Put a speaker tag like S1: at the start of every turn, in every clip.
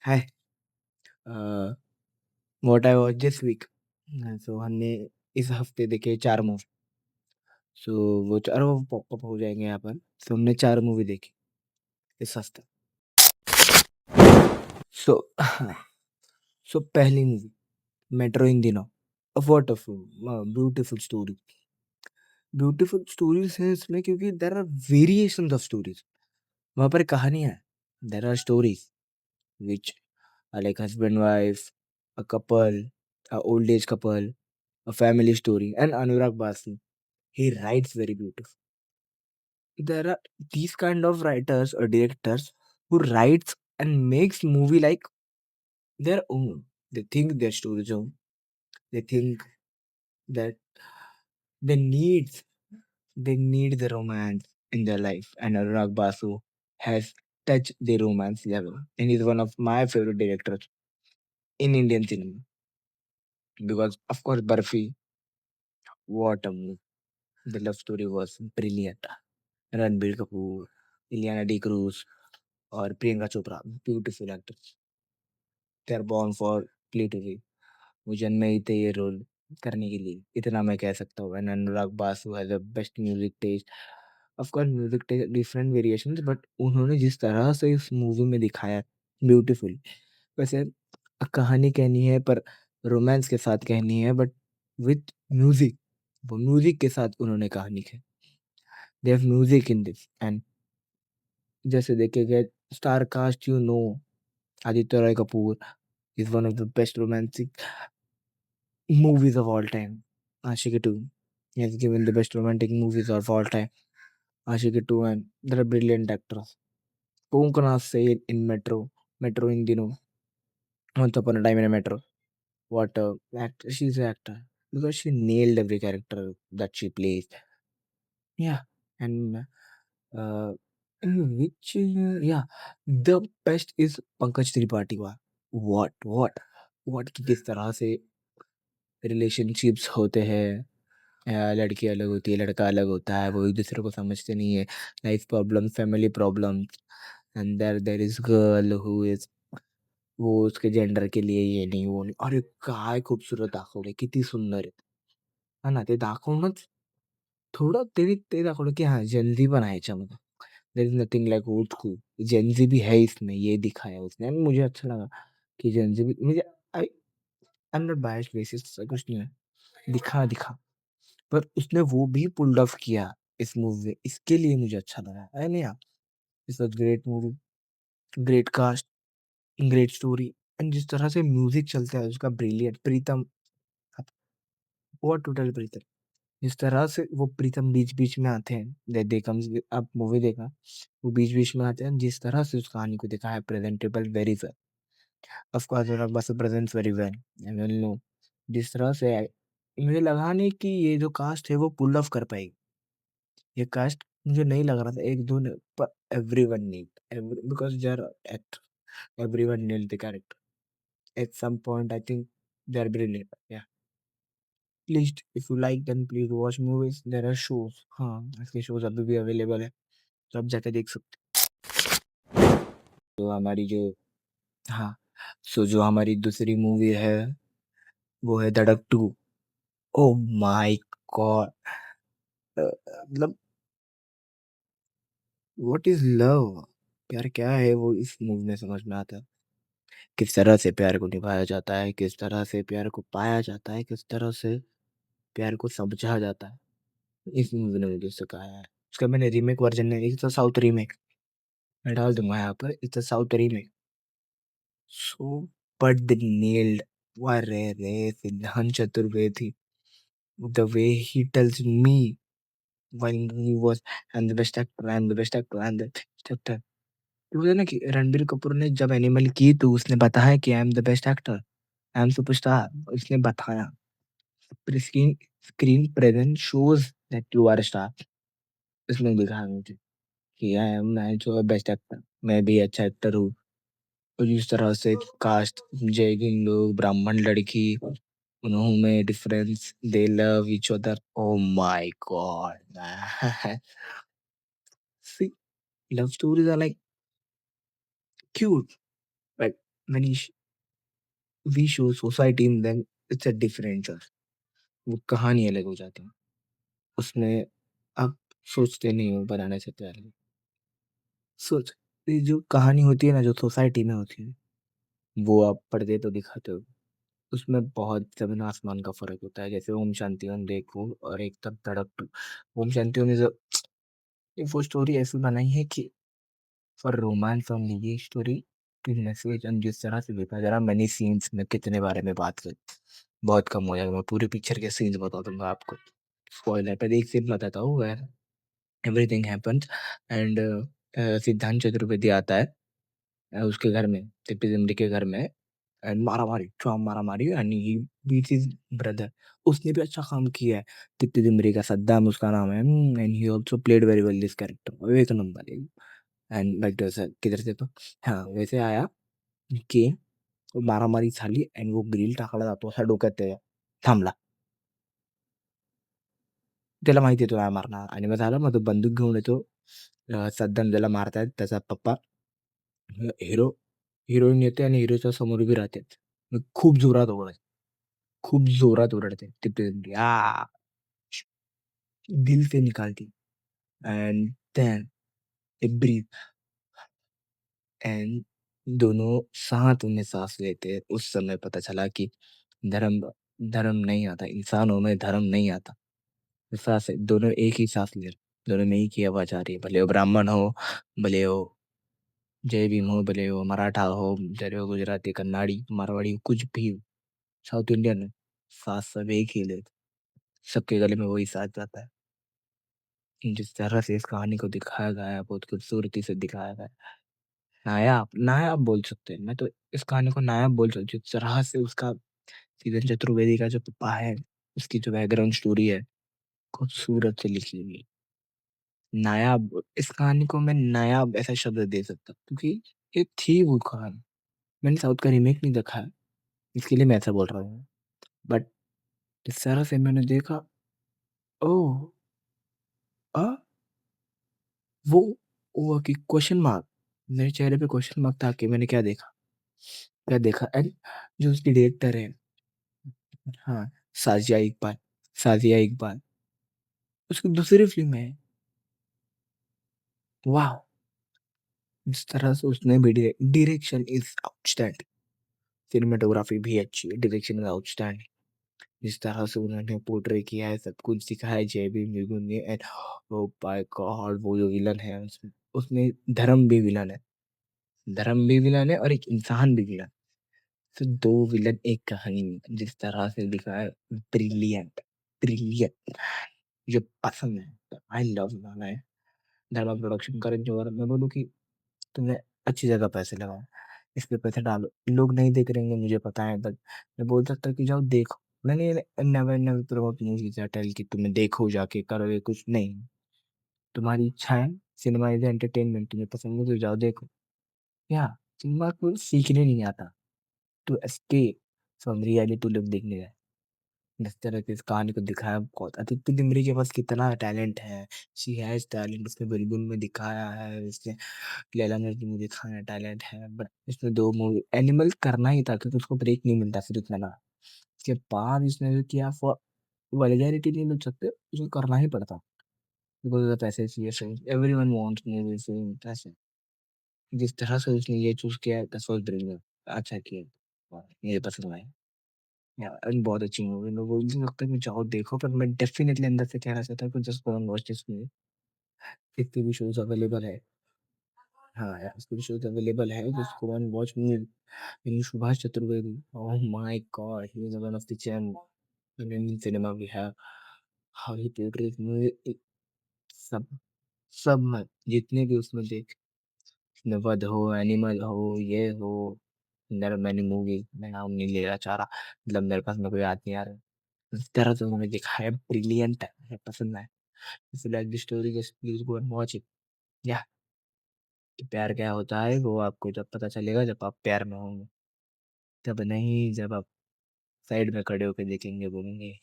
S1: Hi. What I watch this week. So हमने इस हफ्ते देखे 4 मूवी। सो वो चारों पॉपअप हो जाएंगे यहाँ पर। सो हमने 4 मूवी देखी इस हफ्ते। सो सो पहली मूवी मेट्रो इन दिनों। Wonderful, beautiful story. Beautiful stories है इसमें क्योंकि there are variations of stories. वहाँ पर कहानियाँ है। There are stories which are like husband wife, a couple, a old age couple, a family story. And Anurag Basu, he writes very beautiful. There are these kind of writers or directors who writes and makes movie like their own. They think their story's own. They think that they need they need the romance in their life. And Anurag Basu has touched the romance level, and he's one of my favorite directors in Indian cinema. Because of course Barfi, what a movie. The love story was brilliant. Ranbir Kapoor, Ileana D'Cruz और Priyanka Chopra, beautiful actors. They are born for play to lead. वो जन्मे ही थे ये role करने के लिए, इतना मैं कह सकता हूँ। And Anurag Basu has the best music taste. Of course music taste different variations, but उन्होंने जिस तरह से इस मूवी में दिखाया, ब्यूटीफुल। वैसे कहानी कहनी है पर रोमांस के साथ कहनी है, बट विथ म्यूजिक। वो म्यूजिक के साथ उन्होंने कहानी की। They have music in this. And जैसे देखेंगे star cast, Aditya Roy Kapur is one of the best romantic movies of all time. Ashiki 2. He has given the best romantic movies of all time. Ashiki 2, and there are brilliant actors. Konkana said in Metro, Metro in Dino, Once Upon a Time in a Metro. What a actor, she's an actor. Because she nailed every character that she plays. Yeah. And uh, in which, yeah, the best is Pankaj Tripathi. What कि किस तरह से relationships होते हैं। लड़की अलग होती है, लड़का अलग होता है, वो एक दूसरे को समझते नहीं है। Life problem, family problems. And there is girl who is, वो उसके जेंडर के लिए ये नाही, वो नाही. अरे काय खूपसूरत दाखवलंय, किती सुंदर आहे. हां ना, ते दाखवूनच थोडं ते दाखवलं की हां, जेन पण आहे ह्याच्यामध्ये. There is nothing like old school. जेन भी है इसमें, ये दिखाया उसने. एंड मुझे अच्छा लगा कि जेन भी मुझे I I am not biased basis, ऐसा कुछ नहीं है। दिखा पर उसने वो भी पुल्ड ऑफ किया इस मूवी में, इसके लिए मुझे अच्छा लगा। And yeah it's a great movie, great cast, great story. And जिस तरह से म्यूजिक चलता है उसका brilliant. Pritam, what to tell Pritam. जिस तरह से वो प्रीतम बीच-बीच में आते हैं, दे कम्स, आप मूवी देखना, वो बीच-बीच में आते हैं, जिस तरह से उस कहानी को दिखाया है, presentable very well. Of course Anurag Basu presents very well. I will know जिस तरह से मुझे लगा नहीं कि ये जो कास्ट है वो पुल ऑफ कर पाएगी। ये कास्ट मुझे नहीं लग रहा था 1-2 ने, पर everyone need, because they are actor, everyone nailed the character. At some point I think they are brilliant. Yeah please, if you like then please watch movies, there are shows. हाँ, ऐसे shows अभी भी available है, तो आप जाके देख सकते हो। तो हमारी जो, हाँ, सो जो हमारी दूसरी मूवी है, वो है धड़क 2। ओह माय गॉड! मतलब व्हाट इज़ लव? प्यार क्या है वो इस मूवी में समझ में आता है। किस तरह से प्यार को निभाया जाता है, किस तरह से प्यार को पाया जाता है, किस तरह से प्यार को समझा जाता है। इस मूवी ने मुझे सिखाया है। उसका मैंने रीमेक वर्ज़न नहीं, इट्स अ साउथ रीमेक, मैं डाल दूँगा यहाँ पर, it's a south remake. So but they nailed, अरे रे! सिद्धांत Chaturvedi, the way he tells me when he was, I am the best actor, I am the best actor, I am the best actor. तो वो है ना कि रणबीर कपूर ने जब एनिमल की तो उसने बताया कि I am the best actor, I am superstar, उसने बताया। Screen screen presence shows that you are a star. इसने दिखाया मुझे कि मैं जो बेस्ट एक्टर, मैं भी अच्छा एक्टर हूँ। और जिस तरह से कास्ट, जैगिन लोग, ब्राह्मण लड़की, उन्होंने difference, they love each other, oh my god man! See, love stories are like cute, right? When we show society in them, it's a different choice. वो कहानी अलग हो जाती है। उसमें आप सोचते नहीं हो बनाने से पहले। सोच, ये जो कहानी होती है ना, जो सोसाइटी में होती है, वो आप पर्दे तो दिखाते हो, उसमें बहुत ज़मीन आसमान का फ़र्क होता है। जैसे ओम शांति ओम देखो और एक तक धड़क to. Om Shanti Om is a, वो स्टोरी ऐसी बनाई है कि फॉर रोमांस ओनली, ये स्टोरी की मैसेज एंड जिस तरह से लिखा जा रहा, मैंने सीन्स में कितने बारे में बात करी, बहुत कम हो जाएगा। मैं पूरे पिक्चर के सीन्स बता दूँगा आपको। स्पॉइलर पर एक सीन बताता हूँ वेयर एवरीथिंग हैपेंस एंड सिद्धांत चतुर्वेदी आता है उसके घर में, तिप्पी ज़िमरी के घर में, एंड मारा-मारी, चौम मारा-मारी and he beats his brother. उसने भी अच्छा काम किया है। तिप्पी ज़िमरी का सद्दाम उसका नाम है, and he also played very well this character. एक नंबर है। एंड लाइक जैसे किधर से तो हां, वैसे आया की मारामारी झाली आणि वो ग्रिल टाकला जातो असा डोक्यात त्याच्या, थांबला. त्याला माहिती आहे तो नाही मारणार आणि मग झालं, मग तो बंदूक घेऊन येतो. सद्दाम ज्याला मारतायत त्याचा पप्पा, हिरो हिरोईन येते आणि हिरोच्या समोर उभी राहते. मग खूप जोरात ओरडते. खूप जोरात ओरडते. ते आ दिल से निकालती and then they breathe and दोनों साथ में साँस लेते हैं। उस समय पता चला कि धर्म धर्म नहीं आता, इंसानों में धर्म नहीं आता। साँस है, दोनों एक ही साँस ले रहे, दोनों में एक ही आवाज़ आ रही है, भले वो ब्राह्मण हो, भले वो जय भीम हो, भले वो मराठा हो, भले वो गुजराती, कन्नाड़ी, मारवाड़ी, कुछ भी हो, साउथ इंडियन है, साँस सब एक ही लेते, सबके गले में वही साँस जाता है। जिस तरह से इस कहानी को दिखाया गया है, बहुत खूबसूरती से दिखाया गया है। नायाब नायाब बोल सकते हैं, मैं तो इस कहानी को नायाब बोल सकता हूँ, जिस तरह से उसका सीधन चतुर्वेदी का जो पप्पा है, उसकी जो बैकग्राउंड स्टोरी है, खूबसूरत से लिखी हुई है। नायाब, इस कहानी को मैं नायाब ऐसा शब्द दे सकता हूँ, क्योंकि ये थी वो कहानी। मैंने साउथ का रीमेक नहीं देखा है, इसके लिए मैं ऐसा बोल रहा हूँ। बट जिस तरह से मैंने देखा, ओह! अ, वो वो कि क्वेश्चन मार्क, मेरे चेहरे पे क्वेश्चन मार्क था कि मैंने क्या देखा? क्या देखा? एंड जो उसकी डायरेक्टर है, हाँ, साज़िया इकबाल, उसकी दूसरी फ़िल्म है। वॉव! जिस तरह से उसने भी डायरेक्शन इज़ आउटस्टैंडिंग, सिनेमेटोग्राफी भी अच्छी है, डायरेक्शन इज़ आउटस्टैंडिंग। जिस तरह से उन्होंने पोर्ट्रे किया है, सब कुछ दिखाया है जय भीम युग में, एंड ओह माय गॉड! वो जो विलन है उसमें, उसमें धर्म भी विलन है। धर्म भी विलन है और एक इंसान भी विलन। तो 2 विलन एक कहानी में, जिस तरह से दिखाया है, ब्रिलियंट, ब्रिलियंट, मुझे पसंद है। आई लव मैं धर्मा प्रोडक्शन का जो, अगर मैं बोलूँ कि तुमने अच्छी जगह पैसे लगाओ, इस पे पैसे डालो। लोग नहीं देख रहेंगे मुझे पता है, बट मैं बोल सकता हूँ कि जाओ देखो। मैंने नेवर नेवर प्रमोट नहीं किया टेल कि तुम्हें देखो जाके करो ये कुछ नहीं। तुम्हारी इच्छा है, सिनेमा इज़ एंटरटेनमेंट, तुम्हें पसंद है तो जाओ देखो। या सिनेमा को सीखने नहीं आता, टू एस्केप फ्रॉम रियलिटी लोग देखने गए। जिस तरह से इस कहानी को दिखाया, बहुत आदित्य डिमरी के पास कितना टैलेंट है, शी हैज़ टैलेंट, उसने बुलबुल में दिखाया है, उसने लैला मजनू में दिखाया टैलेंट है, बट इसने 2 मूवी एनिमल करना ही था क्योंकि उसको ब्रेक नहीं मिलता फिर इतना ना। उसके बाद इसने जो किया फॉर वल्गैरिटी नहीं मिल सकते, उसको करना ही पड़ता। बिकॉज़ ऑफ पैसे चाहिए सही, एवरीवन वांट्स मूवीज़ पैसे। जिस तरह से उसने ये चूज़ किया है, दैट्स व्हाट ब्रिलियंट, अच्छा किया। वाह! मुझे पसंद आया। या एंड बहुत अच्छी मूवी, मैं बोल नहीं सकता कि जाओ देखो, पर मैं डेफ़िनिटली अंदर से कहना चाहता हूँ कि just go and watch this movie. जितने भी शोज़ अवेलेबल है, हाँ यार, जितने भी शोज़ अवेलेबल है, just go and watch movie. In Subhash Chaturvedi, oh my god! He is one of the gem in Indian cinema we have. How he portrays movie, सब सब में जितने भी उसमें देख, उसमें वध हो, एनिमल हो, ये हो, देयर आर मेनी मूवीज़, मैं नाम नहीं लेना चाह रहा, मतलब मेरे पास में कोई याद नहीं आ रहा। इस तरह से उन्होंने दिखाया, ब्रिलियंट है, मुझे पसंद आया। If you like the story, just please go and watch it. या कि प्यार क्या होता है वो आपको जब पता चलेगा जब आप प्यार में होंगे, तब नहीं जब आप साइड में खड़े होके देखेंगे, बोलेंगे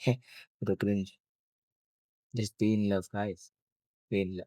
S1: तो cringe, just be in love guys, be in love.